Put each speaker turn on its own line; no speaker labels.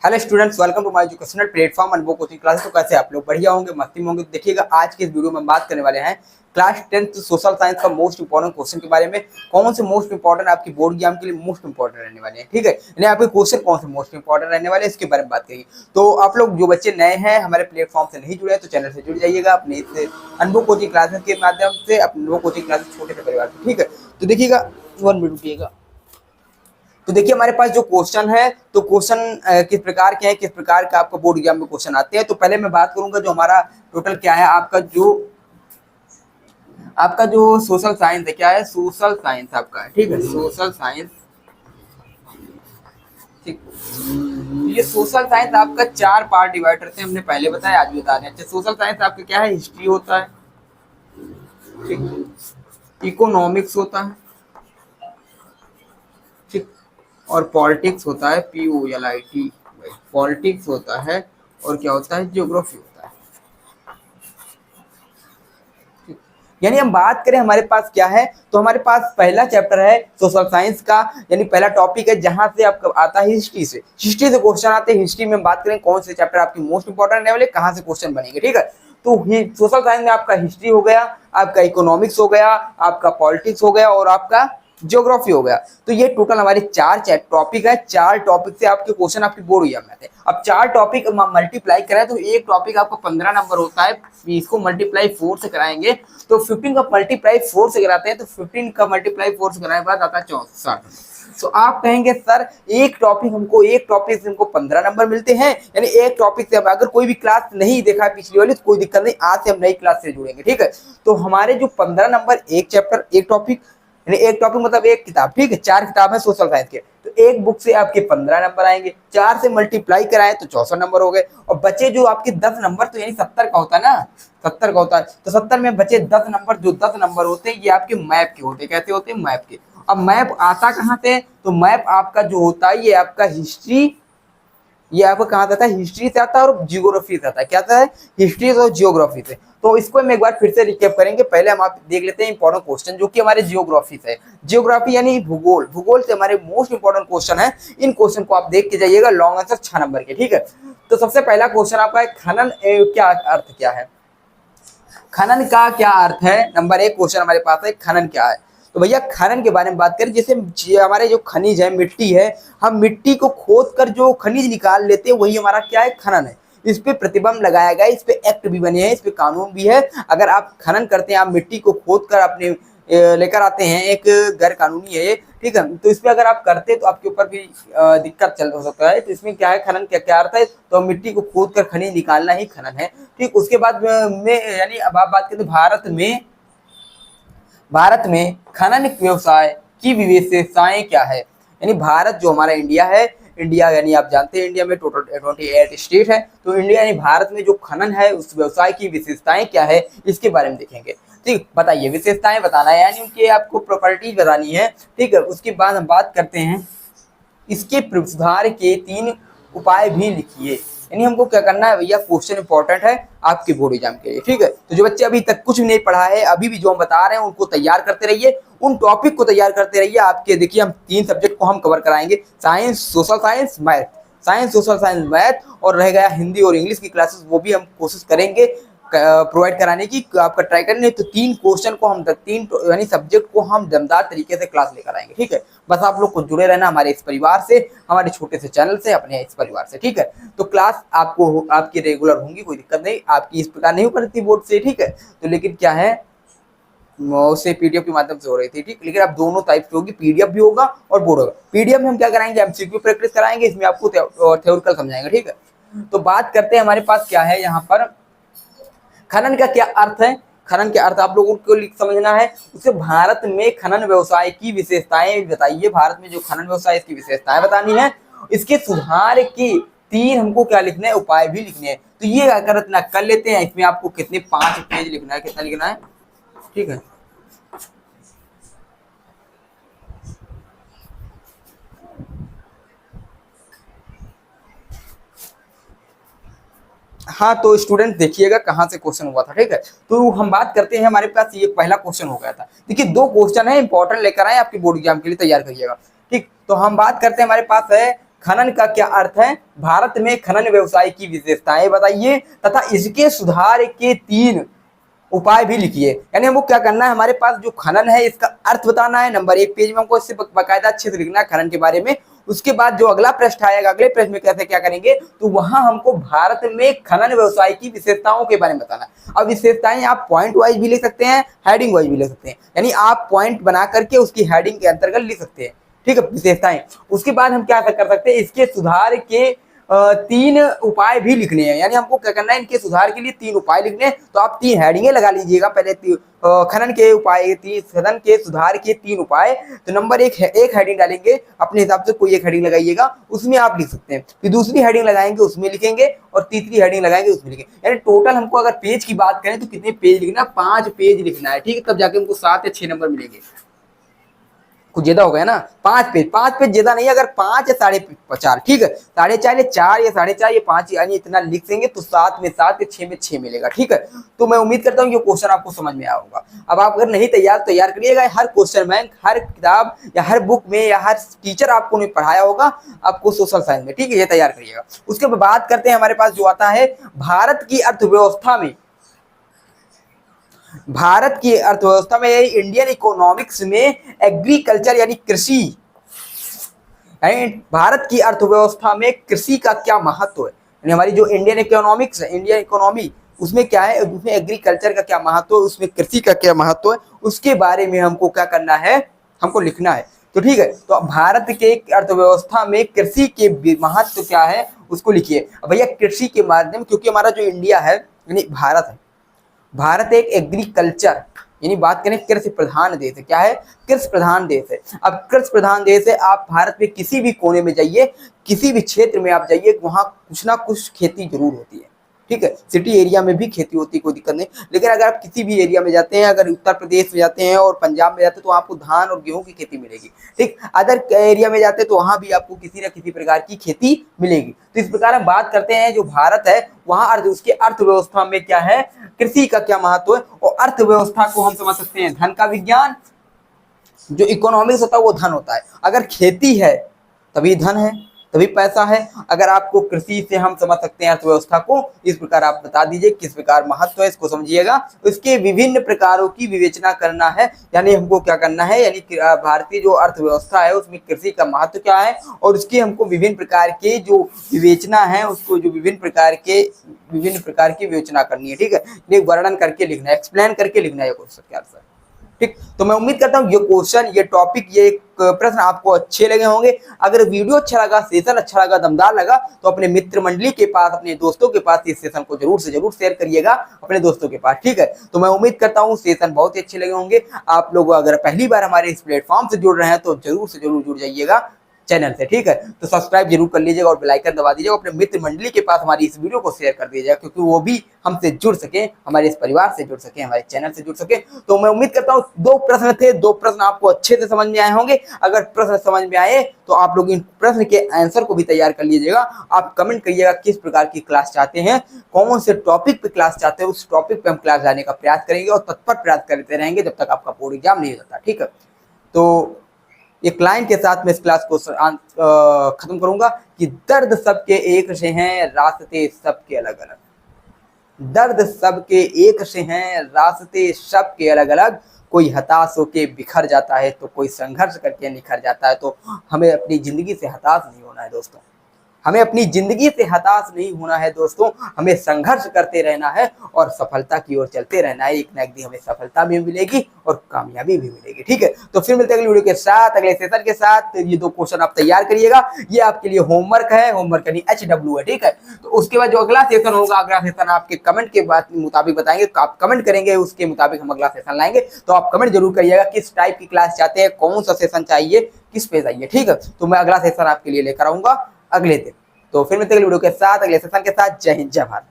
Hello students, welcome to my educational platform Anubhav coaching class. तो कैसे आप लोग बढ़िया होंगे, मस्ती में होंगे। देखिएगा आज के इस वीडियो में हम बात करने वाले हैं क्लास 10th सोशल साइंस का मोस्ट इंपॉर्टेंट क्वेश्चन के बारे में। कौन से मोस्ट इंपॉर्टेंट आपकी बोर्ड एग्जाम के लिए मोस्ट इंपॉर्टेंट रहने वाले हैं, ठीक है। यानी आपके क्वेश्चन कौन से मोस्ट इंपॉर्टेंट रहने वाले हैं इसके बारे में बात करेंगे। तो आप लोग जो बच्चे नए हैं, हमारे प्लेटफॉर्म से नहीं जुड़े हैं, तो चैनल से जुड़ जाइएगा अपने इस अनुभव कोचिंग क्लासेस के माध्यम से, अनुभव कोचिंग क्लासेस छोटे से परिवार से, ठीक है। तो देखिएगा 1 मिनट रुकिएगा। तो देखिए हमारे पास जो क्वेश्चन है, तो क्वेश्चन किस प्रकार के हैं, किस प्रकार का आपका बोर्ड एग्जाम में क्वेश्चन आते हैं। तो पहले मैं बात करूंगा जो हमारा टोटल क्या है, आपका जो सोशल साइंस है, क्या है, सोशल साइंस आपका है, ठीक है, सोशल साइंस, ठीक। तो ये सोशल साइंस आपका 4 पार्ट डिवाइड करते हैं, हमने पहले बताया, आज भी बता रहे हैं। अच्छा, सोशल साइंस आपका क्या है, हिस्ट्री होता है, ठीक, इकोनॉमिक्स होता है, ठीक, और पॉलिटिक्स होता है, POLIT, पॉलिटिक्स होता है, और क्या होता है, ज्योग्राफी होता है। यानी हम बात करें हमारे पास क्या है, तो हमारे पास पहला चैप्टर है सोशल साइंस का, यानी पहला टॉपिक है जहां से आपका आता है हिस्ट्री से क्वेश्चन आते हैं। हिस्ट्री में हम बात करें कौन से चैप्टर आपकी मोस्ट इंपॉर्टेंट रहने वाले, कहां से क्वेश्चन बनेंगे, ठीक है। तो सोशल साइंस में आपका हिस्ट्री हो गया, आपका इकोनॉमिक्स हो गया, आपका पॉलिटिक्स हो गया, और आपका ज्योग्राफी हो गया। तो ये टोटल हमारे 4 टॉपिक है। 4 टॉपिक से आपके क्वेश्चन आपकी बोर्ड एग्जाम में आते हैं। अब 4 टॉपिक मल्टीप्लाई करें तो एक टॉपिक आपका 15 नंबर होता है, इसको मल्टीप्लाई 4 से कराएंगे तो 15 का मल्टीप्लाई 4 से कराते हैं, तो 15 का मल्टीप्लाई 4 से कराने के बाद आता है 64। तो आप कहेंगे सर एक टॉपिक से हमको 15 नंबर मिलते हैं, यानी एक टॉपिक से अगर कोई भी क्लास नहीं देखा है पिछली वाली तो कोई दिक्कत नहीं, आज से हम नई क्लास से जुड़ेंगे, ठीक है। तो हमारे जो 15 नंबर एक चैप्टर, एक टॉपिक, यानी एक टॉपिक मतलब एक किताब, ठीक है। 4 किताब है सोशल साइंस के, तो एक बुक से आपके 15 नंबर आएंगे। 4 से मल्टीप्लाई कराएं तो 64 नंबर हो गए, और बचे जो आपके 10 नंबर, तो यानी 70 का होता है ना, 70 का होता है। तो 70 में बचे 10 नंबर, जो 10 नंबर होते हैं ये आपके मैप के होते हैं। कैसे होते हैं, मैप के। अब मैप आता कहाँ से, तो मैप आपका जो होता है ये आपका हिस्ट्री, ये आपको कहाँ आता है, हिस्ट्री से आता है और जियोग्राफी से आता है। क्या आता है, हिस्ट्री और जियोग्राफी से। तो इसको हम एक बार फिर से रिकैप करेंगे। पहले हम आप देख लेते हैं इंपॉर्टेंट क्वेश्चन जो कि हमारे जियोग्राफी से है। जियोग्राफी यानी भूगोल, भूगोल से हमारे मोस्ट इंपॉर्टेंट क्वेश्चन है। इन क्वेश्चन को आप देख के जाइएगा, लॉन्ग आंसर 6 नंबर के, ठीक है। तो सबसे पहला क्वेश्चन आपका है खनन क्या अर्थ क्या है, खनन का क्या अर्थ है। नंबर 1 क्वेश्चन हमारे पास है, खनन क्या है। तो भैया खनन के बारे में बात करें, जैसे हमारे जो खनिज है, मिट्टी है, हम मिट्टी को खोद कर जो खनिज निकाल लेते हैं वही हमारा क्या है, खनन है। इस पे प्रतिबंध लगाया गया है, इस पे एक्ट भी बने हैं, इस पे कानून भी है। अगर आप खनन करते हैं, आप मिट्टी को खोद कर अपने लेकर आते हैं, एक गैर कानूनी है ये, ठीक है। तो इसमें अगर आप करते हैं तो आपके ऊपर भी दिक्कत चल हो सकता है। तो इसमें क्या है, खनन क्या क्या अर्थ है, तो मिट्टी को खोद कर खनिज निकालना ही खनन है, ठीक। उसके बाद में यानी अब आप बात करें तो भारत में खनन व्यवसाय की विशेषताएं क्या है। यानी भारत जो हमारा इंडिया है, इंडिया यानी आप जानते हैं इंडिया में टोटल 28 स्टेट है। तो इंडिया यानी भारत में जो खनन है उस व्यवसाय की विशेषताएं क्या है, इसके बारे में देखेंगे, ठीक। बताइए, विशेषताएं बताना है यानी उनकी आपको प्रॉपर्टीज बतानी है, ठीक है। उसके बाद हम बात करते हैं इसके सुधार के 3 उपाय भी लिखिए। यानी हमको क्या करना है भैया, क्वेश्चन इंपॉर्टेंट है आपके बोर्ड एग्जाम के लिए, ठीक है। तो जो बच्चे अभी तक कुछ भी नहीं पढ़ा है, अभी भी जो हम बता रहे हैं उनको तैयार करते रहिए, उन टॉपिक को तैयार करते रहिए। आपके देखिए हम 3 सब्जेक्ट को हम कवर कराएंगे, science, social science, math, science, social science, math, और रह गया हिंदी और इंग्लिश की क्लासेस, वो भी हम कोशिश करेंगे प्रोवाइड कराने की, आपका ट्राई करेंगे। तो 3 क्वेश्चन को हम 3 यानी सब्जेक्ट को हम दमदार तरीके से क्लास लेकर आएंगे, ठीक है। बस आप लोग को जुड़े रहना हमारे इस परिवार से, हमारे छोटे से चैनल से, अपने इस परिवार से, ठीक है। तो क्लास आपको आपकी रेगुलर होंगी, कोई दिक्कत नहीं, आपकी इस प्रकार नहीं हो पाती बोर्ड से, ठीक है। तो लेकिन क्या है, उसे पीडीएफ के माध्यम से हो रही थी, ठीक। लेकिन अब दोनों टाइप की होगी, पीडीएफ भी होगा और बोर्ड होगा। पीडीएफ में हम क्या कराएंगे, एमसीक्यू प्रैक्टिस कराएंगे, इसमें आपको थ्योरिकल समझाएंगे, ठीक है। तो बात करते हैं हमारे पास क्या है यहाँ पर, खनन का क्या अर्थ है। खनन के अर्थ आप लोगों को समझना है। उसे भारत में खनन व्यवसाय की विशेषताएं बताइए, भारत में जो खनन व्यवसाय इसकी विशेषताएं बतानी है, इसके सुधार की 3 हमको क्या लिखने हैं, उपाय भी लिखने हैं। तो ये अगर इतना कर लेते हैं, इसमें आपको कितने 5 पेज लिखना है, कितना लिखना है, ठीक है। हाँ, तो स्टूडेंट देखिएगा कहाँ से क्वेश्चन हुआ था, ठीक है। तो हम बात करते हैं, हमारे पास ये पहला क्वेश्चन हो गया था। देखिए 2 क्वेश्चन है इंपॉर्टेंट लेकर आए आपके बोर्ड एग्जाम के लिए, तैयार करिएगा, ठीक। तो हम बात करते हैं, हमारे पास है खनन का क्या अर्थ है, भारत में खनन व्यवसाय की विशेषताएं बताइए तथा इसके सुधार के 3 उपाय भी लिखिए। यानी हमको क्या करना है, हमारे पास जो खनन है इसका अर्थ बताना है, नंबर 1 पेज में हमको इससे बाकायदा अच्छे से लिखना है खनन के बारे में। उसके बाद जो अगला प्रश्न आएगा, अगले प्रश्न में कैसे क्या करेंगे, तो वहां हमको भारत में खनन व्यवसाय की विशेषताओं के बारे में बताना है। अब विशेषताएं आप पॉइंट वाइज भी लिख सकते हैं, हेडिंग वाइज भी लिख सकते हैं, यानी आप पॉइंट बना करके उसकी हेडिंग के अंतर्गत लिख सकते हैं, ठीक है, विशेषताएं। उसके बाद हम क्या कर सकते हैं, इसके सुधार के 3 उपाय भी लिखने हैं, यानी हमको क्या करना है, इनके सुधार के लिए 3 उपाय लिखने हैं। तो आप 3 हेडिंगें लगा लीजिएगा, पहले खनन के उपाय, खनन के सुधार के 3 उपाय। तो नंबर 1 है, एक हेडिंग डालेंगे अपने हिसाब से, कोई एक हेडिंग लगाइएगा, उसमें आप लिख सकते हैं। फिर दूसरी हेडिंग लगाएंगे उसमें लिखेंगे, और तीसरी हेडिंग लगाएंगे उसमें लिखेंगे। यानी टोटल हमको अगर पेज की बात करें तो कितने पेज लिखना, 5 पेज लिखना है, ठीक है, तब जाके हमको 7 या 6 नंबर मिलेंगे। कुछ ज्यादा हो गया ना, 5 पेज ज्यादा नहीं, अगर 5 या 4.5, ठीक है, 4.5 या 4 या 4.5 या 5, यानी इतना लिख देंगे तो 7 में 7 या 6 में 6 मिलेगा, ठीक है। तो मैं उम्मीद करता हूँ ये क्वेश्चन आपको समझ में आया होगा। अब आप अगर नहीं तैयार करिएगा, हर क्वेश्चन बैंक, हर किताब या हर बुक में या हर टीचर आपको नहीं पढ़ाया होगा आपको सोशल साइंस में, ठीक है, ये तैयार करिएगा। उसके बाद बात करते हैं, हमारे पास जो आता है भारत की अर्थव्यवस्था में, भारत की अर्थव्यवस्था में, इंडियन इकोनॉमिक्स में एग्रीकल्चर यानी कृषि, भारत की अर्थव्यवस्था में कृषि का क्या महत्व है, यानी हमारी जो इंडियन इकोनॉमिक्स है, इंडियन इकोनॉमी, उसमें क्या है, उसमें एग्रीकल्चर का क्या महत्व है, उसमें कृषि का क्या महत्व है, उसके बारे में हमको क्या करना है, हमको लिखना है। तो ठीक है, तो भारत के अर्थव्यवस्था में कृषि के महत्व क्या है उसको लिखिए। भैया कृषि के माध्यम, क्योंकि हमारा जो इंडिया है यानी भारत है, भारत एक एग्रीकल्चर यानी बात करें कृषि प्रधान देश है। क्या है, कृषि प्रधान देश है। अब कृषि प्रधान देश है, आप भारत में किसी भी कोने में जाइए, किसी भी क्षेत्र में आप जाइए, वहां कुछ ना कुछ खेती जरूर होती है, ठीक है। सिटी एरिया में भी खेती होती है, कोई दिक्कत नहीं, लेकिन अगर आप किसी भी एरिया में जाते हैं, अगर उत्तर प्रदेश में जाते हैं और पंजाब में जाते हैं तो आपको धान और गेहूं की खेती मिलेगी, ठीक। अदर एरिया में जाते हैं तो वहां भी आपको किसी न किसी प्रकार की खेती मिलेगी। तो इस प्रकार हम बात करते हैं जो भारत है वहां उसके अर्थव्यवस्था में क्या है, कृषि का क्या महत्व है। और अर्थव्यवस्था को हम समझ सकते हैं धन का विज्ञान, जो इकोनॉमिक्स होता है वो धन होता है। अगर खेती है तभी धन है, तभी पैसा है। अगर आपको कृषि से हम समझ सकते हैं अर्थव्यवस्था को, इस प्रकार आप बता दीजिए किस प्रकार महत्व है, इसको समझिएगा। इसके विभिन्न प्रकारों की विवेचना करना है, यानी हमको क्या करना है, यानी भारतीय जो अर्थव्यवस्था है उसमें कृषि का महत्व क्या है, और उसके हमको विभिन्न प्रकार के जो विवेचना है, उसको जो विभिन्न प्रकार की विवेचना करनी है, ठीक है। ये वर्णन करके लिखना है, एक्सप्लेन करके लिखना है क्वेश्चन के आंसर, ठीक। तो मैं उम्मीद करता हूँ ये क्वेश्चन, ये टॉपिक, ये प्रश्न आपको अच्छे लगे होंगे। अगर वीडियो अच्छा लगा, सेशन अच्छा लगा, दमदार लगा, तो अपने मित्र मंडली के पास, अपने दोस्तों के पास इस सेशन को जरूर से जरूर शेयर करिएगा अपने दोस्तों के पास, ठीक है। तो मैं उम्मीद करता हूँ सेशन बहुत ही अच्छे लगे होंगे। आप लोग अगर पहली बार हमारे इस प्लेटफॉर्म से जुड़ रहे हैं तो जरूर से जरूर जुड़ जाइएगा चैनल से, ठीक है। तो सब्सक्राइब जरूर कर लीजिएगा और बेल आइकन दबा दीजिएगा, अपने मित्र मंडली के पास हमारी इस वीडियो को शेयर कर दीजिएगा, क्योंकि वो भी हमसे जुड़ सके, हमारे इस परिवार से जुड़ सके, हमारे चैनल से जुड़ सके। तो मैं उम्मीद करता हूँ 2 प्रश्न थे, 2 प्रश्न आपको अच्छे से समझ में आए होंगे। अगर प्रश्न समझ में आए तो आप लोग इन प्रश्न के आंसर को भी तैयार कर लीजिएगा। आप कमेंट करिएगा किस प्रकार की क्लास चाहते हैं, कौन से टॉपिक पे क्लास चाहते हैं, उस टॉपिक पे हम क्लास लाने का प्रयास करेंगे और तत्पर प्रयास करते रहेंगे जब तक आपका बोर्ड एग्जाम नहीं होता, ठीक है। तो एक लाइन के साथ मैं इस क्लास को खत्म करूंगा कि दर्द सबके एक से हैं, रास्ते सबके अलग अलग। दर्द सबके एक से हैं, रास्ते सबके अलग अलग। कोई हताश होके बिखर जाता है तो कोई संघर्ष करके निखर जाता है। तो हमें अपनी जिंदगी से हताश नहीं होना है दोस्तों, हमें अपनी जिंदगी से हताश नहीं होना है दोस्तों, हमें संघर्ष करते रहना है और सफलता की ओर चलते रहना है। एक न एक दिन हमें सफलता भी मिलेगी और कामयाबी भी मिलेगी, ठीक है। तो फिर मिलते हैं अगली वीडियो के साथ, अगले सेशन के साथ। ये 2 क्वेश्चन आप तैयार करिएगा, ये आपके लिए होमवर्क है, होमवर्क यानी HW है, ठीक है। तो उसके बाद जो अगला सेशन होगा, अगला सेशन आपके कमेंट के मुताबिक बताएंगे, आप कमेंट करेंगे उसके मुताबिक हम अगला सेशन लाएंगे। तो आप कमेंट जरूर करिएगा किस टाइप की क्लास चाहते हैं, कौन सा सेशन चाहिए, किस पे चाहिए, ठीक है। तो मैं अगला सेशन आपके लिए लेकर आऊंगा अगले दिन। तो फिर मिलते हैं वीडियो के साथ, अगले सेशन के साथ। जय हिंद, जय भारत।